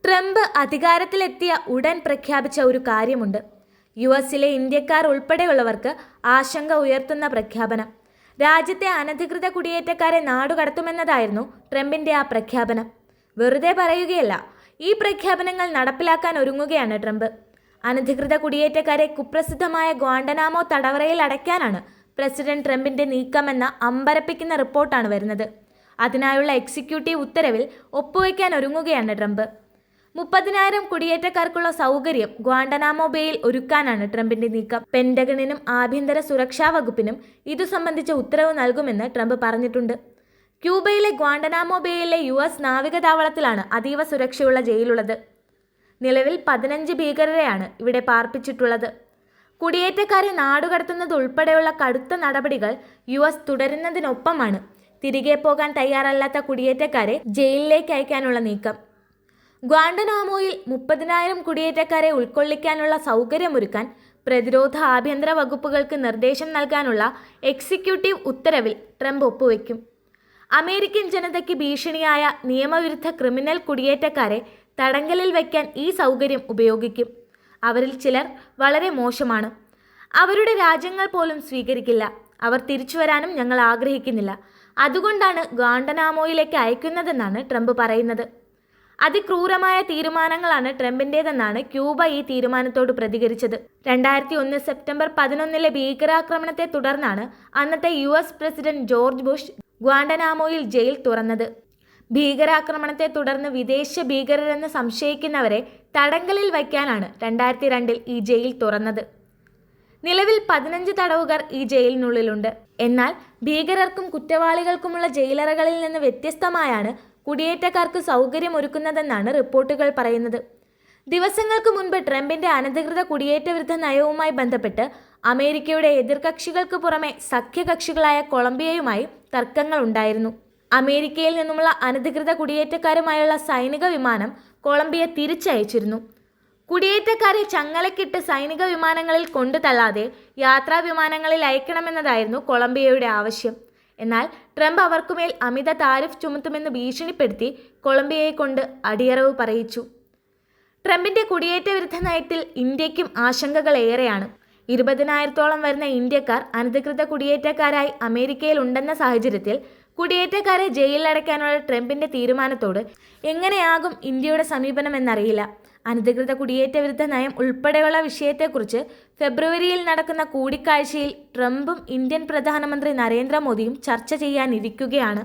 Trump അധികാരത്തിലെത്തിയ ഉടൻ പ്രഖ്യാപിച്ച ഒരു കാര്യമുണ്ട്. യുഎസിലെ ഇന്ത്യക്കാർ ഉൾപ്പെടെയുള്ളവർക്ക് ആശങ്ക ഉയർത്തുന്ന പ്രഖ്യാപനം. രാജ്യത്തെ അനധികൃത കുടിയേറ്റക്കാരെ നാടുകടത്തുമെന്നതായിരുന്നു ട്രംപിന്റെ ആ പ്രഖ്യാപനം. വെറുതെ പറയുകയല്ല, ഈ പ്രഖ്യാപനങ്ങൾ നടപ്പിലാക്കാൻ ഒരുങ്ങുകയാണ് ട്രംപ്. അനധികൃത കുടിയേറ്റക്കാരെ കുപ്രസിദ്ധമായ ഗ്വാണ്ടനാമോ തടവറയിൽ അടയ്ക്കാനാണ് പ്രസിഡന്റ് ട്രംപിന്റെ നീക്കമെന്ന അമ്പരപ്പിക്കുന്ന റിപ്പോർട്ടാണ് വരുന്നത്. അതിനായുള്ള എക്സിക്യൂട്ടീവ് ഉത്തരവിൽ ഒപ്പുവയ്ക്കാൻ ഒരുങ്ങുകയാണ് ട്രംപ്. 30,000 കുടിയേറ്റക്കാർക്കുള്ള സൗകര്യം ഗ്വാണ്ടനാമോ ബേയിൽ ഒരുക്കാനാണ് ട്രംപിന്റെ നീക്കം. പെന്റഗണിനും ആഭ്യന്തര സുരക്ഷാ വകുപ്പിനും ഇതു സംബന്ധിച്ച ഉത്തരവ് നൽകുമെന്ന് ട്രംപ് പറഞ്ഞിട്ടുണ്ട്. ക്യൂബയിലെ ഗ്വാണ്ടനാമോ ബേയിലെ US നാവികതാവളത്തിലാണ് അതീവ സുരക്ഷയുള്ള ജയിലുള്ളത്. നിലവിൽ 15 ഭീകരരെയാണ് ഇവിടെ പാർപ്പിച്ചിട്ടുള്ളത്. കുടിയേറ്റക്കാരെ നാടുകടത്തുന്നത് ഉൾപ്പെടെയുള്ള കടുത്ത നടപടികൾ US തുടരുന്നതിനൊപ്പമാണ് തിരികെ പോകാൻ തയ്യാറല്ലാത്ത കുടിയേറ്റക്കാരെ ജയിലിലേക്ക് അയക്കാനുള്ള നീക്കം. ഗ്വാണ്ടനാമോയിൽ 30,000 കുടിയേറ്റക്കാരെ ഉൾക്കൊള്ളിക്കാനുള്ള സൗകര്യമൊരുക്കാൻ പ്രതിരോധ ആഭ്യന്തര വകുപ്പുകൾക്ക് നിർദ്ദേശം നൽകാനുള്ള എക്സിക്യൂട്ടീവ് ഉത്തരവിൽ ട്രംപ് ഒപ്പുവെക്കും. അമേരിക്കൻ ജനതയ്ക്ക് ഭീഷണിയായ നിയമവിരുദ്ധ ക്രിമിനൽ കുടിയേറ്റക്കാരെ തടങ്കലിൽ വയ്ക്കാൻ ഈ സൗകര്യം ഉപയോഗിക്കും. അവരിൽ ചിലർ വളരെ മോശമാണ്. അവരുടെ രാജ്യങ്ങൾ പോലും സ്വീകരിക്കില്ല. അവർ തിരിച്ചു വരാനും ഞങ്ങൾ ആഗ്രഹിക്കുന്നില്ല. അതുകൊണ്ടാണ് ഗ്വാണ്ടനാമോയിലേക്ക് അയക്കുന്നതെന്നാണ് ട്രംപ് പറയുന്നത്. അതിക്രൂരമായ തീരുമാനങ്ങളാണ് ട്രംപിൻ്റേതെന്നാണ് ക്യൂബ ഈ തീരുമാനത്തോട് പ്രതികരിച്ചത്. 2001 സെപ്റ്റംബർ 11 ഭീകരാക്രമണത്തെ തുടർന്നാണ് അന്നത്തെ US പ്രസിഡന്റ് ജോർജ് ബുഷ് ഗ്വാണ്ടനാമോയിൽ ജയിൽ തുറന്നത്. ഭീകരാക്രമണത്തെ തുടർന്ന് വിദേശ ഭീകരരെന്ന് സംശയിക്കുന്നവരെ തടങ്കലിൽ വയ്ക്കാനാണ് 2002 ഈ ജയിൽ തുറന്നത്. നിലവിൽ 15 തടവുകാർ ഈ ജയിലിനുള്ളിലുണ്ട്. എന്നാൽ ഭീകരർക്കും കുറ്റവാളികൾക്കുമുള്ള ജയിലറകളിൽ നിന്ന് വ്യത്യസ്തമായാണ് കുടിയേറ്റക്കാർക്ക് സൗകര്യമൊരുക്കുന്നതെന്നാണ് റിപ്പോർട്ടുകൾ പറയുന്നത്. ദിവസങ്ങൾക്ക് മുൻപ് ട്രംപിന്റെ അനധികൃത കുടിയേറ്റ വിരുദ്ധ നയവുമായി ബന്ധപ്പെട്ട് അമേരിക്കയുടെ എതിർകക്ഷികൾക്ക് പുറമെ സഖ്യകക്ഷികളായ കൊളംബിയയുമായി തർക്കങ്ങൾ ഉണ്ടായിരുന്നു. അമേരിക്കയിൽ നിന്നുമുള്ള അനധികൃത കുടിയേറ്റക്കാരുമായുള്ള സൈനിക വിമാനം കൊളംബിയ തിരിച്ചയച്ചിരുന്നു. കുടിയേറ്റക്കാരെ ചങ്ങലക്കിട്ട് സൈനിക വിമാനങ്ങളിൽ കൊണ്ടു തള്ളാതെ യാത്രാ വിമാനങ്ങളിൽ അയക്കണമെന്നതായിരുന്നു കൊളംബിയയുടെ ആവശ്യം. എന്നാൽ ട്രംപ് അവർക്കുമേൽ അമിത താരിഫ് ചുമത്തുമെന്ന് ഭീഷണിപ്പെടുത്തി കൊളംബിയയെ കൊണ്ട് അടിയറവ് പറയിച്ചു. ട്രംപിന്റെ കുടിയേറ്റ വിരുദ്ധ നയത്തിൽ ഇന്ത്യക്കും ആശങ്കകൾ ഏറെയാണ്. 20,000-ഓളം വരുന്ന ഇന്ത്യക്കാർ അനധികൃത കുടിയേറ്റക്കാരായി അമേരിക്കയിൽ ഉണ്ടെന്ന സാഹചര്യത്തിൽ കുടിയേറ്റക്കാരെ ജയിലിലടയ്ക്കാനുള്ള ട്രംപിന്റെ തീരുമാനത്തോട് എങ്ങനെയാകും ഇന്ത്യയുടെ സമീപനം എന്നറിയില്ല. അനധികൃത കുടിയേറ്റ വിരുദ്ധ നയം ഉൾപ്പെടെയുള്ള വിഷയത്തെക്കുറിച്ച് ഫെബ്രുവരിയിൽ നടക്കുന്ന കൂടിക്കാഴ്ചയിൽ ട്രംപും ഇന്ത്യൻ പ്രധാനമന്ത്രി നരേന്ദ്രമോദിയും ചർച്ച ചെയ്യാനിരിക്കുകയാണ്.